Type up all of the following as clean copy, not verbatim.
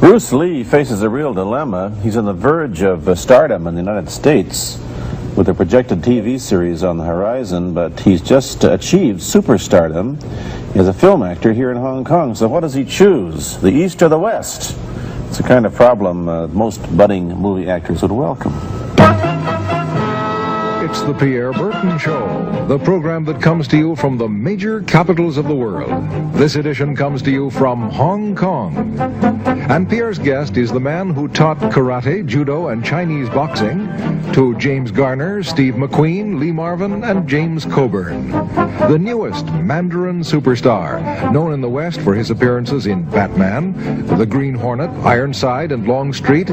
Bruce Lee faces a real dilemma. He's on the verge of stardom in the United States with a projected TV series on the horizon, but he's just achieved superstardom as a film actor here in Hong Kong. So what does he choose, the East or the West? It's a kind of problem most budding movie actors would welcome. It's the Pierre Berton Show, the program that comes to you from the major capitals of the world. This edition comes to you from Hong Kong. And Pierre's guest is the man who taught karate, judo, and Chinese boxing to James Garner, Steve McQueen, Lee Marvin, and James Coburn. The newest Mandarin superstar, known in the West for his appearances in Batman, The Green Hornet, Ironside, and Longstreet.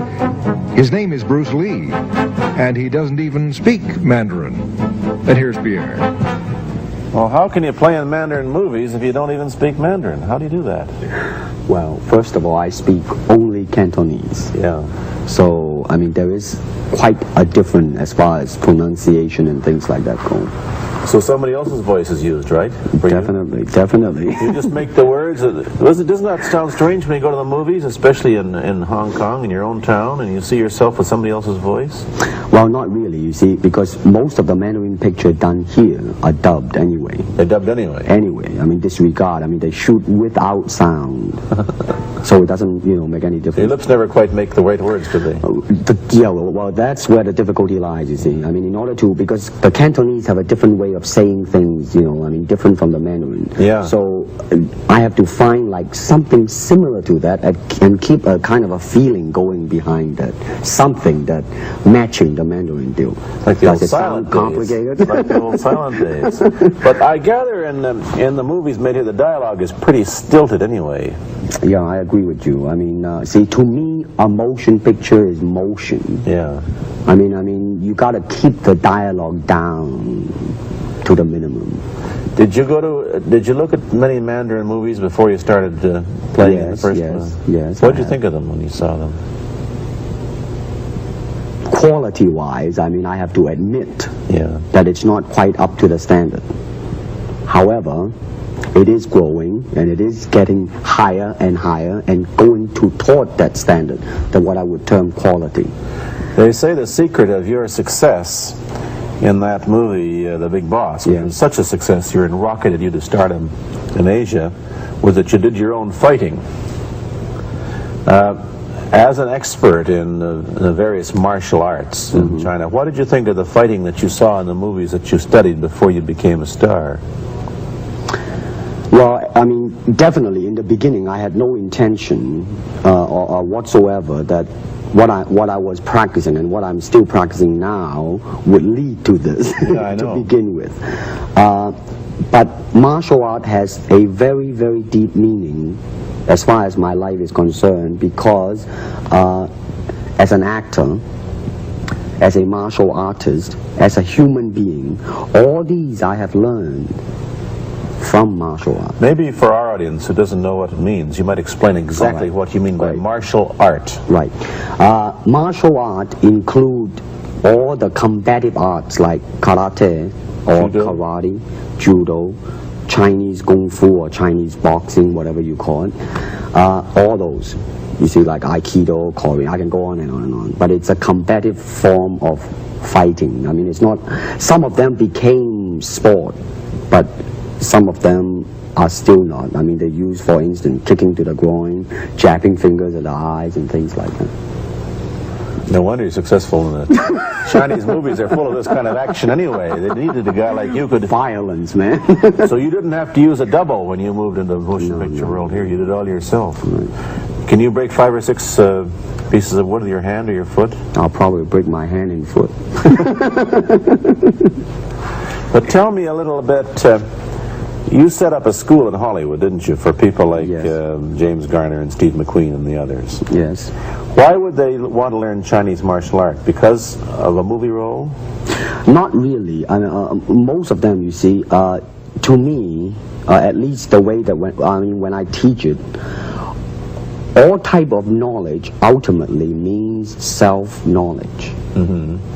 His name is Bruce Lee, and he doesn't even speak Mandarin. And here's Pierre. Well, how can you play in Mandarin movies if you don't even speak Mandarin? How do you do that? Well, first of all, I speak only Cantonese. Yeah. So, I mean, there is quite a difference as far as pronunciation and things like that go. So somebody else's voice is used, right? Definitely, definitely. You just make the words. Doesn't that sound strange when you go to the movies, especially in Hong Kong, in your own town, and you see yourself with somebody else's voice? Well, not really, you see, because most of the Mandarin pictures done here are dubbed anyway. They're dubbed anyway? Anyway, I mean, disregard. I mean, they shoot without sound. So it doesn't, make any difference. Your lips never quite make the right words, do they? Yeah, well, that's where the difficulty lies, you see. I mean, in order to, because the Cantonese have a different way of saying things, different from the Mandarin. Yeah. So I have to find like something similar to that and keep a kind of a feeling going behind that, something that matching the Mandarin deal. Like the old silent days. Complicated? Like the old silent days. But I gather in the movies made here, the dialogue is pretty stilted anyway. Yeah, I agree with you. I mean, see, to me, a motion picture is motion. Yeah. I mean, you got to keep the dialogue down to the minimum. Did you look at many Mandarin movies before you started playing in the first one? Yes. What did you think of them when you saw them? Quality-wise, I mean, I have to admit that it's not quite up to the standard. However, it is growing, and it is getting higher and higher, and going toward that standard, than what I would term quality. They say the secret of your success in that movie, The Big Boss, which was such a success, you rocketed you to stardom in Asia, was that you did your own fighting. As an expert in the various martial arts in China, what did you think of the fighting that you saw in the movies that you studied before you became a star? Well, I mean, definitely in the beginning I had no intention or whatsoever that what I was practicing and what I'm still practicing now would lead to this to begin with. But martial art has a very, very deep meaning as far as my life is concerned, because as an actor, as a martial artist, as a human being, all these I have learned from martial art. Maybe for our audience who doesn't know what it means, you might explain exactly what you mean by martial art. Right. Martial art include all the combative arts like karate or karate, judo, Chinese kung fu or Chinese boxing, whatever you call it. All those. You see, like aikido, Korean, I can go on and on and on. But it's a combative form of fighting. I mean, it's not, some of them became sport, but some of them are still not. I mean, they use, for instance, kicking to the groin, jabbing fingers at the eyes, and things like that. No wonder you're successful in it. Chinese movies are full of this kind of action anyway. They needed a guy like you could... Violence, man. So you didn't have to use a double when you moved into the motion picture world here. You did it all yourself. Right. Can you break 5 or 6 pieces of wood with your hand or your foot? I'll probably break my hand and foot. But tell me a little bit... you set up a school in Hollywood, didn't you, for people like James Garner and Steve McQueen and the others? Yes. Why would they want to learn Chinese martial art? Because of a movie role? Not really. I mean, most of them, you see, to me, at least the way that when I teach it, all type of knowledge ultimately means self-knowledge.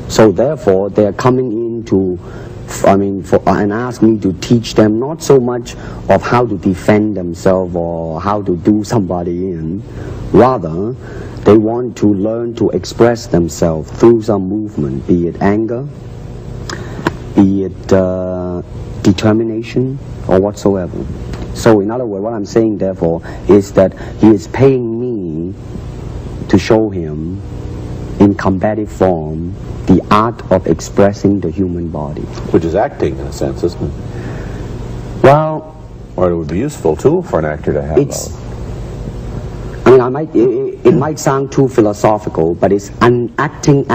So therefore, they're coming in to and ask me to teach them not so much of how to defend themselves or how to do somebody in. Rather, they want to learn to express themselves through some movement, be it anger, be it determination, or whatsoever. So in other words, what I'm saying therefore is that he is paying me to show him in combative form the art of expressing the human body. Which is acting in a sense, isn't it? Well, or it would be useful too for an actor to have. It might sound too philosophical, but it's acting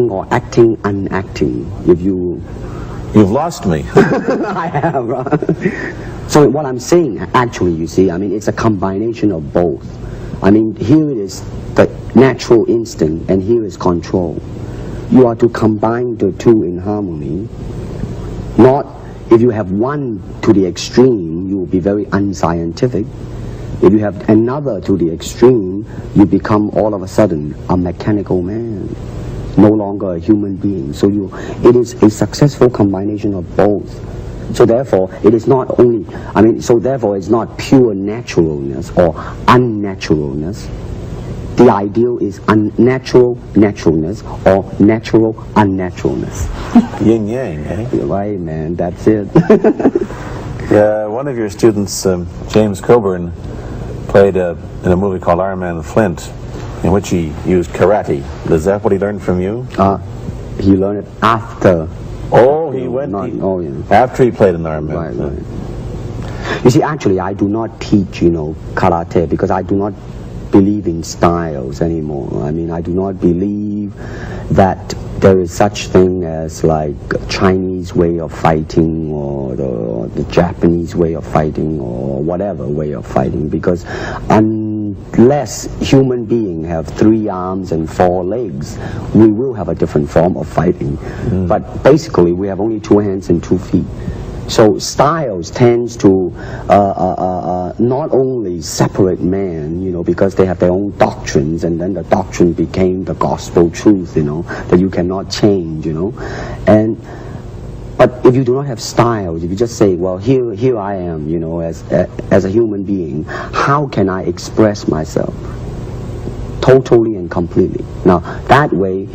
or acting unacting. You've lost me. I have. So what I'm saying, actually, you see, it's a combination of both. Here it is the natural instinct, and here is control. You are to combine the two in harmony. Not, if you have one to the extreme, you will be very unscientific. If you have another to the extreme, you become all of a sudden a mechanical man, no longer a human being. So it is a successful combination of both. So therefore, it is not only, therefore it's not pure naturalness or unnaturalness. The ideal is unnatural naturalness or natural unnaturalness. Yin yang, eh? Right, man, that's it. Yeah, one of your students, James Coburn, played in a movie called Iron Man Flint, in which he used karate. Is that what he learned from you? He learned it after. Oh, after he played in Iron Man. Right. You see, actually, I do not teach, karate, because I do not believe in styles anymore. I do not believe that there is such thing as like Chinese way of fighting or the Japanese way of fighting or whatever way of fighting, because unless human beings have 3 arms and 4 legs, we will have a different form of fighting. But basically we have only 2 hands and 2 feet. So styles tends to not only separate man, because they have their own doctrines, and then the doctrine became the gospel truth, that you cannot change, But if you do not have styles, if you just say, well, here I am, as a human being, how can I express myself totally and completely? Now, that way,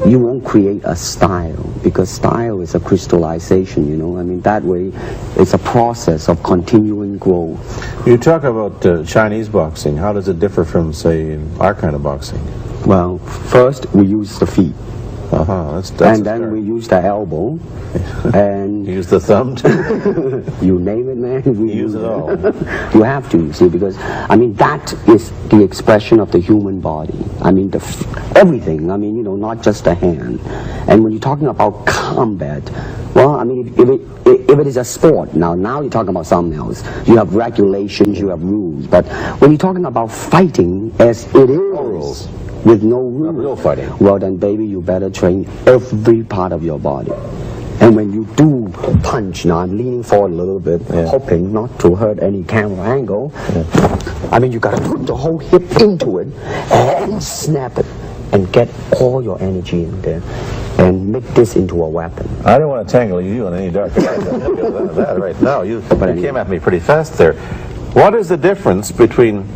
you won't create a style, because style is a crystallization, that way it's a process of continuing growth. You talk about Chinese boxing. How does it differ from, say, our kind of boxing? Well, first we use the feet. That's and then we use the elbow. And you use the thumb too? You name it, man. We use it all. You have to, see, because that is the expression of the human body. Everything. Not just the hand. And when you're talking about combat, well, if it is a sport, now you're talking about something else. You have regulations, you have rules. But when you're talking about fighting, as it is, no rules. With no rules, real fighting. Well, then, baby, you better train every part of your body. And when you do punch, now I'm leaning forward a little bit, hoping not to hurt any camera angle. You got to put the whole hip into it and snap it and get all your energy in there and make this into a weapon. I don't want to tangle you in any dark that right now. You came at me pretty fast there. What is the difference between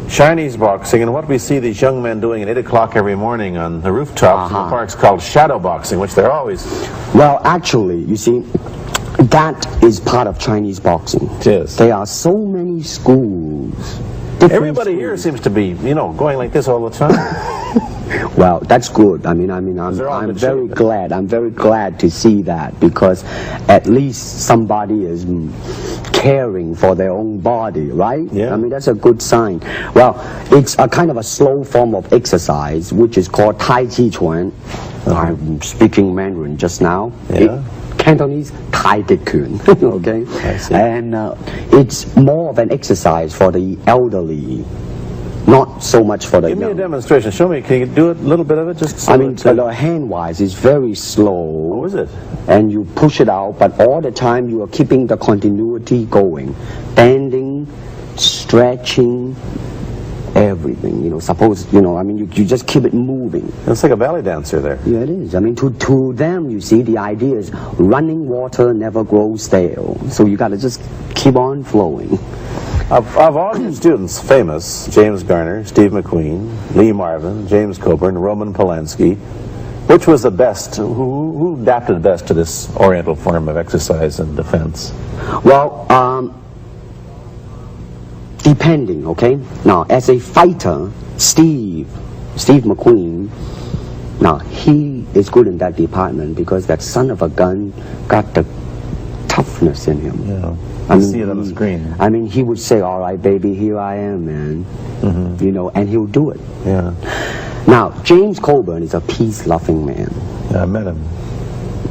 Chinese boxing and what we see these young men doing at 8 o'clock every morning on the rooftops in the parks called shadow boxing, which they're always... Well, actually, you see, that is part of Chinese boxing. Yes. There are so many schools. Everybody here seems to be, going like this all the time. Well, that's good. I'm very glad. I'm very glad to see that, because at least somebody is caring for their own body, right? Yeah. That's a good sign. Well, it's a kind of a slow form of exercise, which is called Tai Chi Chuan. I'm speaking Mandarin just now. Yeah. Cantonese, Tai Chi Chuan. Okay? I see. And it's more of an exercise for the elderly. Not so much for the young. Give me a demonstration. Show me. Can you do it? A little bit of it? Just. So hand-wise, it's very slow. Oh, is it? And you push it out, but all the time you are keeping the continuity going, bending, stretching, everything. everything. You know, suppose, you know, I mean, you just keep it moving. It's like a ballet dancer there. Yeah, it is. I mean, to them, you see, the idea is running water never grows stale. So you got to just keep on flowing. Of all your students, famous, James Garner, Steve McQueen, Lee Marvin, James Coburn, Roman Polanski, which was the best? Who adapted best to this Oriental form of exercise and defense? Well, depending, okay? Now, as a fighter, Steve McQueen, now, he is good in that department because that son of a gun got the toughness in him. Yeah. I mean, see it on the screen. I mean, he would say, all right, baby, here I am, man. Mm-hmm. You know, and he'll do it. Yeah. Now, James Coburn is a peace-loving man. Yeah, I met him.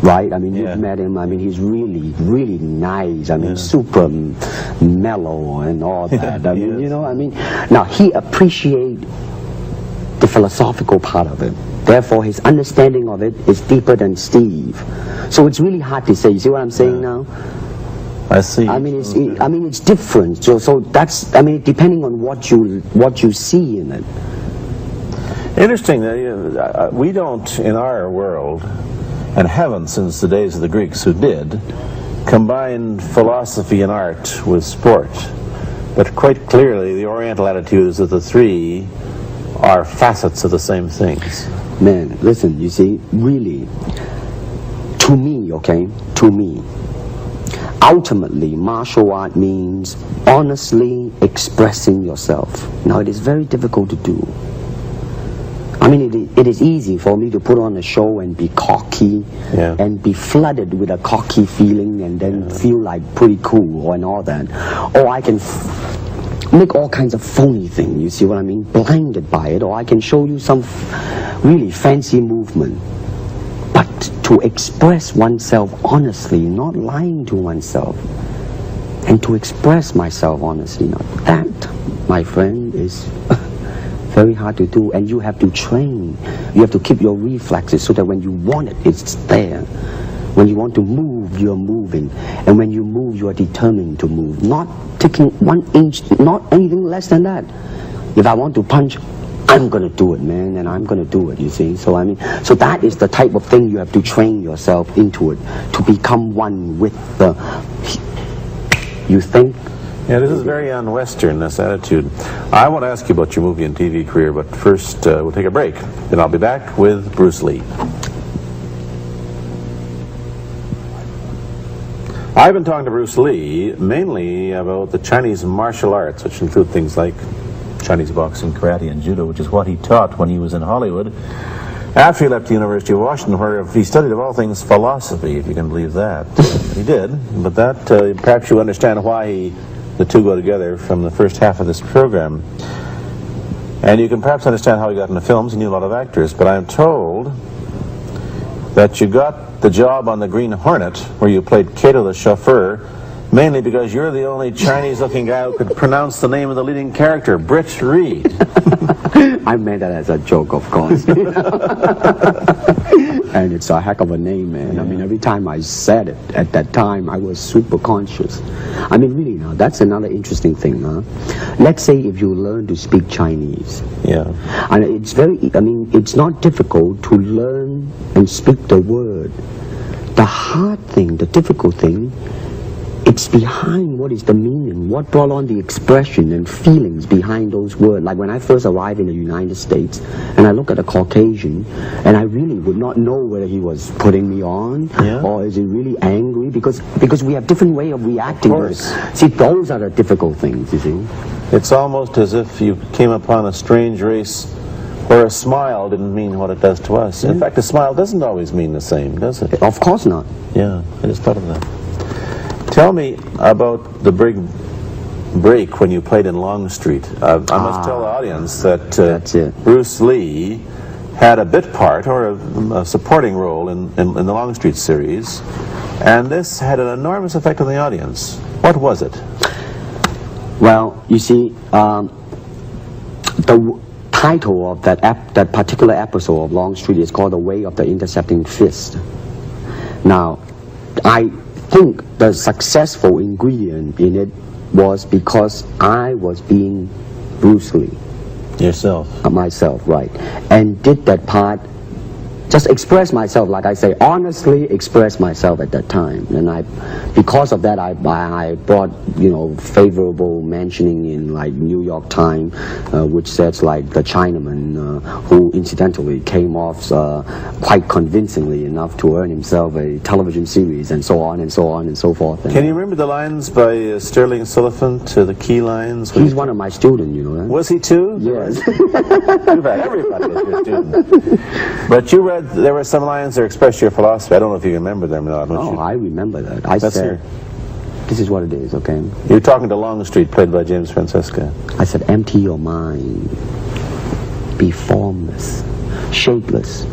Right? I mean, yeah. You've met him. I mean, he's really, really nice. I mean, super mellow and all that. I mean, you know, I mean, now he appreciates the philosophical part of it. Therefore, his understanding of it is deeper than Steve. So it's really hard to say. You see what I'm saying now? I see. I mean, it's different. So that's, I mean, depending on what you see in it. Interesting that we don't, in our world, and haven't since the days of the Greeks who did, combine philosophy and art with sport. But quite clearly, the Oriental attitude is that the three are facets of the same things. Man, listen, you see, really, to me, okay, to me, ultimately, martial art means honestly expressing yourself. Now, it is very difficult to do. I mean, it is easy for me to put on a show and be cocky and be flooded with a cocky feeling and then feel like pretty cool and all that. Or I can make all kinds of phony things, you see what I mean? Blinded by it. Or I can show you some really fancy movement. But to express oneself honestly, not lying to oneself, and to express myself honestly, now that, my friend, is very hard to do, and you have to train. You have to keep your reflexes so that when you want it, it's there. When you want to move, you're moving. And when you move, you are determined to move. Not taking 1 inch, not anything less than that. If I want to punch, I'm going to do it, man, and I'm going to do it, you see. So, I mean, so that is the type of thing you have to train yourself into it, to become one with the, you think? Yeah, this is very un-Western, this attitude. I want to ask you about your movie and TV career, but first we'll take a break. Then I'll be back with Bruce Lee. I've been talking to Bruce Lee mainly about the Chinese martial arts, which include things like Chinese boxing, karate, and judo, which is what he taught when he was in Hollywood. After he left the University of Washington, where he studied, of all things, philosophy, if you can believe that. He did, but that, perhaps you understand why the two go together from the first half of this program. And you can perhaps understand how he got into films. He knew a lot of actors, but I'm told that you got the job on the Green Hornet, where you played Cato the chauffeur, mainly because you're the only Chinese-looking guy who could pronounce the name of the leading character, Britt Reed. I meant that as a joke, of course. And it's a heck of a name, man. I mean, every time I said it, at that time, I was super conscious. I mean, really, now, that's another interesting thing, huh? Let's say if you learn to speak Chinese. Yeah. And it's very, I mean, it's not difficult to learn and speak the word. The hard thing, the difficult thing, it's behind what is the meaning, what brought on the expression and feelings behind those words. Like when I first arrived in the United States, and I look at a Caucasian, and I really would not know whether he was putting me on, or is he really angry, because we have different way of reacting. Of course. See, those are the difficult things, you see. It's almost as if you came upon a strange race where a smile didn't mean what it does to us. In fact, a smile doesn't always mean the same, does it? Of course not. Yeah, I just thought of that. Tell me about the big break when you played in Longstreet. I must tell the audience that Bruce Lee had a bit part, or a supporting role in the Longstreet series, and this had an enormous effect on the audience. What was it? Well, you see, the title of that particular episode of Longstreet is called The Way of the Intercepting Fist. Now, I think the successful ingredient in it was because I was being Bruce Lee. Yourself. Myself, right. And did that part, just express myself, like I say, honestly express myself at that time. And because of that, I brought, favorable mentioning in like New York Times, which says like the Chinaman, who incidentally came off quite convincingly enough to earn himself a television series, and so on and so on and so forth. Can you remember the lines by Sterling Siliphant, the key lines? He's one of my students, you know that? Was he too? Yes. Everybody was your student. But you read, there were some lines that expressed your philosophy. I don't know if you remember them or not. Oh, I remember that. I said, this is what it is, okay? You're talking to Longstreet, played by James Francesca. I said, empty your mind. Be formless, shapeless,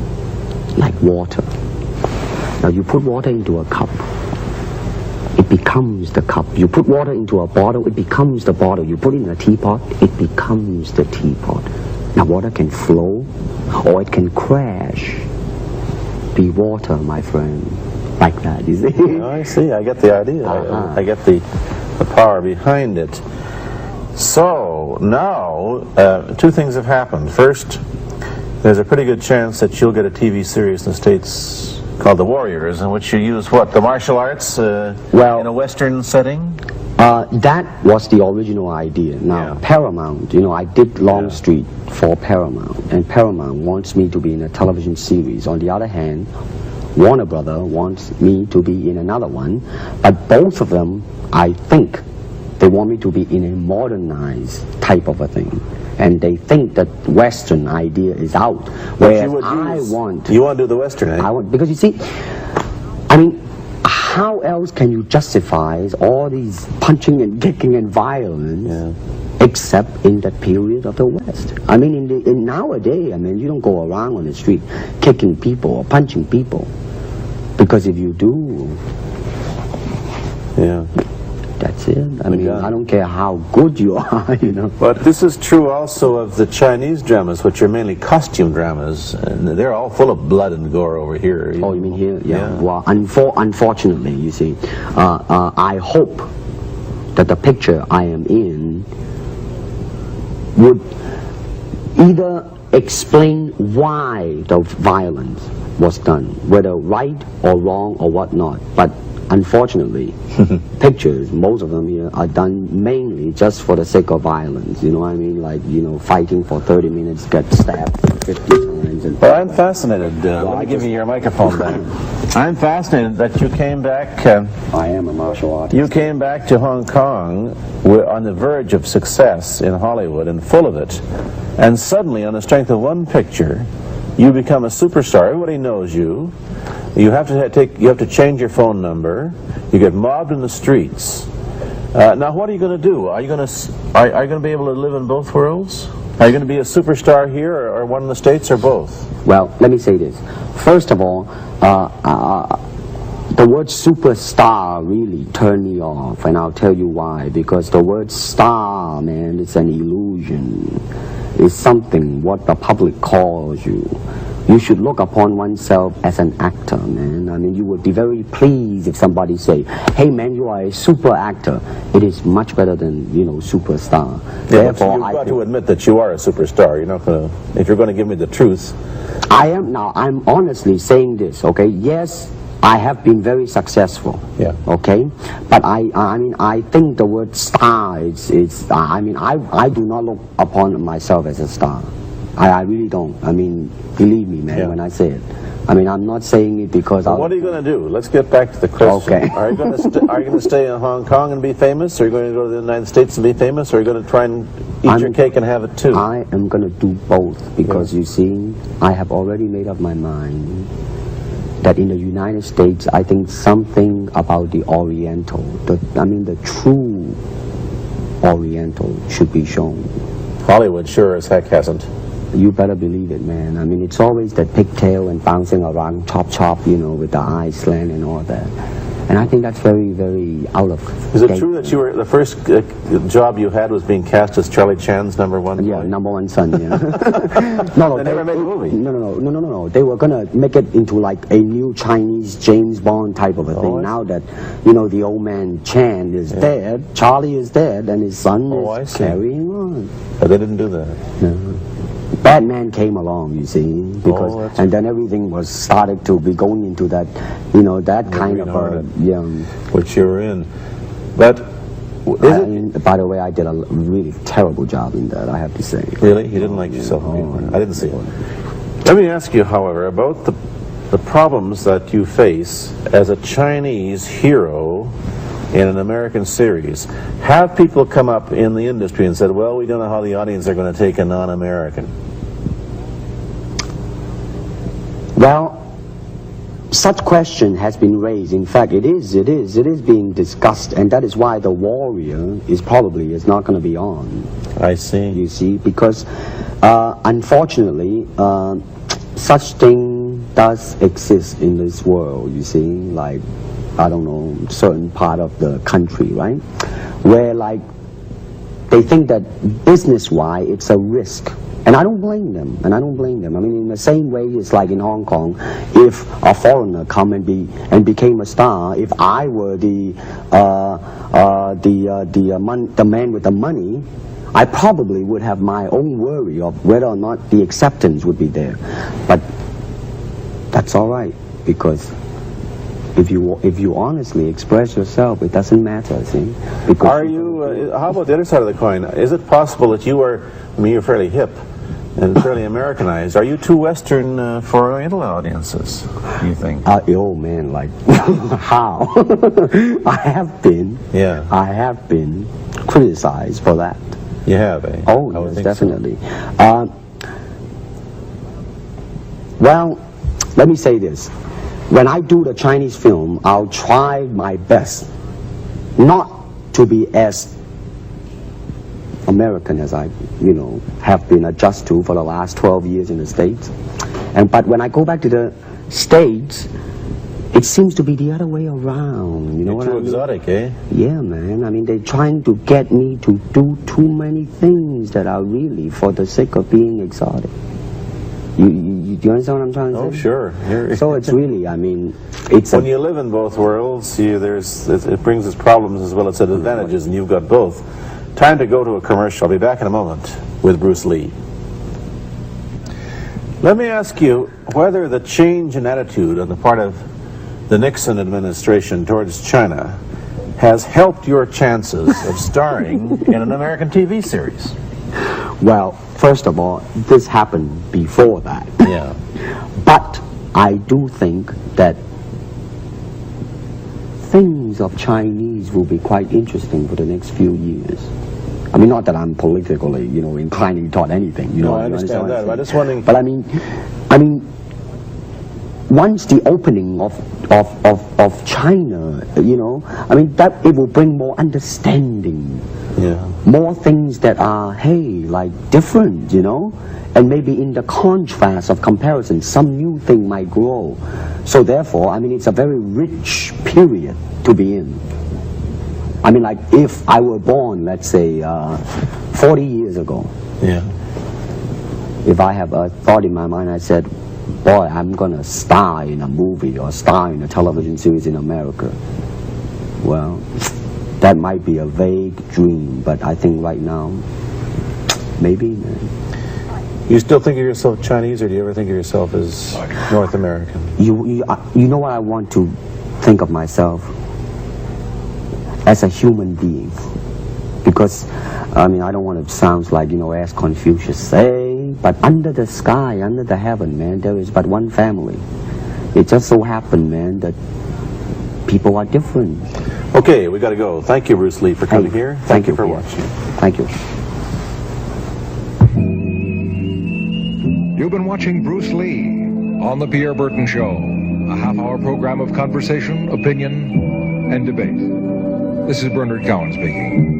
like water. Now you put water into a cup, it becomes the cup. You put water into a bottle, it becomes the bottle. You put it in a teapot, it becomes the teapot. Now water can flow, or it can crash. Be water, my friend. Like that, you see? Oh, I see. I get the idea. I get the power behind it. So, now, two things have happened. First, there's a pretty good chance that you'll get a TV series in the States called The Warriors, in which you use, what, the martial arts in a Western setting? That was the original idea. Now, Paramount, I did Longstreet for Paramount, and Paramount wants me to be in a television series. On the other hand, Warner Brother wants me to be in another one, but both of them, I think, they want me to be in a modernized type of a thing. And they think that Western idea is out. Whereas You want to do the Western, eh? I want, because you see, I mean, how else can you justify all these punching and kicking and violence except in that period of the West? I mean, in nowadays, I mean, you don't go around on the street kicking people or punching people. Because if you do, that's it. I mean, I don't care how good you are, But this is true also of the Chinese dramas, which are mainly costume dramas, and they're all full of blood and gore over here. Oh, you mean here? Yeah. Well, unfortunately, you see, I hope that the picture I am in would either explain why the violence was done, whether right or wrong or whatnot. But unfortunately, pictures, most of them here, are done mainly just for the sake of violence. You know what I mean? Like, fighting for 30 minutes, get stabbed 50 times. Well, I'm fascinated. Let me give you your microphone back. I'm fascinated that you came back. I am a martial artist. You came back to Hong Kong. We're on the verge of success in Hollywood and full of it. And suddenly, on the strength of one picture, you become a superstar. Everybody knows you. You have to change your phone number. You get mobbed in the streets. Now, what are you going to do? Are you going to be able to live in both worlds? Are you going to be a superstar here, or one in the States, or both? Well, let me say this. First of all, the word superstar really turned me off, and I'll tell you why. Because the word star, man, it's an illusion. It's something what the public calls you. You should look upon oneself as an actor, man. I mean, you would be very pleased if somebody say, hey, man, you are a super actor. It is much better than, superstar. Therefore, you've got to admit that you are a superstar. You're not going to, if you're going to give me the truth. I'm honestly saying this, okay? Yes, I have been very successful. Yeah. Okay? But I think the word star I do not look upon myself as a star. I really don't. I mean, believe me, man, when I say it. I mean, I'm not saying it because what are you going to do? Let's get back to the question. Okay. Are you going to stay in Hong Kong and be famous? Or are you going to go to the United States and be famous? Or are you going to try and eat your cake and have it too? I am going to do both because, you see, I have already made up my mind that in the United States, I think something about the Oriental, the true Oriental should be shown. Hollywood sure as heck hasn't. You better believe it, man. I mean, it's always that pigtail and bouncing around, chop, with the eyes slant and all that. And I think that's very, very out of Is it true that you were the first job you had was being cast as Charlie Chan's number one? Yeah, boy? number one son, yeah. No, they never made a movie. No. They were going to make it into like a New real Chinese James Bond type of a thing. Now that, you know, the old man Chan is dead, Charlie is dead, and his son is carrying on. But they didn't do that. No. Batman came along, you see, because, and then everything was started to be going into that, you know, that kind of which you were in. But by the way, I did a really terrible job in that, I have to say. Really? You didn't like yourself anymore? I didn't see it. Let me ask you, however, about the problems that you face as a Chinese hero in an American series. Have people come up in the industry and said, well, we don't know how the audience are going to take a non-American? Well, such question has been raised. In fact, it is being discussed, and that is why The Warrior is not going to be on. I see. You see, because unfortunately, such thing does exist in this world, you see, like, I don't know, certain part of the country, right? Where, like, they think that business-wise it's a risk. And I don't blame them, I mean, in the same way it's like in Hong Kong, if a foreigner come and became a star, if I were the man with the money, I probably would have my own worry of whether or not the acceptance would be there. But that's all right, because if you honestly express yourself, it doesn't matter, see? Because are you, how about the other side of the coin? Is it possible that you are, I mean, you're fairly hip and fairly Americanized. Are you too Western for Oriental audiences, you think? Oh man, like, how? I have been criticized for that. You have, eh? Oh, yes, definitely. So. Well, let me say this. When I do the Chinese film, I'll try my best not to be as American as I, you know, have been adjusted to for the last 12 years in the States. But when I go back to the States, it seems to be the other way around. You know what I mean? Too exotic, eh? Yeah, man. I mean, they're trying to get me to do too many things that are really for the sake of being exotic. You understand what I'm trying to say? Oh, sure. So it's really, I mean, it's when you live in both worlds, it brings its problems as well as its advantages, and you've got both. Time to go to a commercial. I'll be back in a moment with Bruce Lee. Let me ask you whether the change in attitude on the part of the Nixon administration towards China has helped your chances of starring in an American TV series. Well, first of all, this happened before that. Yeah. But I do think that things of Chinese will be quite interesting for the next few years. I mean, not that I'm politically, you know, inclining toward anything. You know, I understand that. I'm just wondering. But I mean, once the opening of China, you know, I mean, that it will bring more understanding. Yeah. More things that are, hey, like different, you know, and maybe in the contrast of comparison, some new thing might grow. So therefore, I mean, it's a very rich period to be in. I mean, like, if I were born, let's say, 40 years ago, yeah. If I have a thought in my mind, I said, boy, I'm going to star in a movie or star in a television series in America. Well, that might be a vague dream, but I think right now, maybe, man. You still think of yourself Chinese, or do you ever think of yourself as North American? You know what I want to think of myself? As a human being. Because, I mean, I don't want to sound like, you know, as Confucius say, but under the sky, under the heaven, man, there is but one family. It just so happened, man, that people are different. Okay, we got to go. Thank you, Bruce Lee, for coming here. Thank you for watching. Thank you. You've been watching Bruce Lee on The Pierre Burton Show, a half-hour program of conversation, opinion, and debate. This is Bernard Cowan speaking.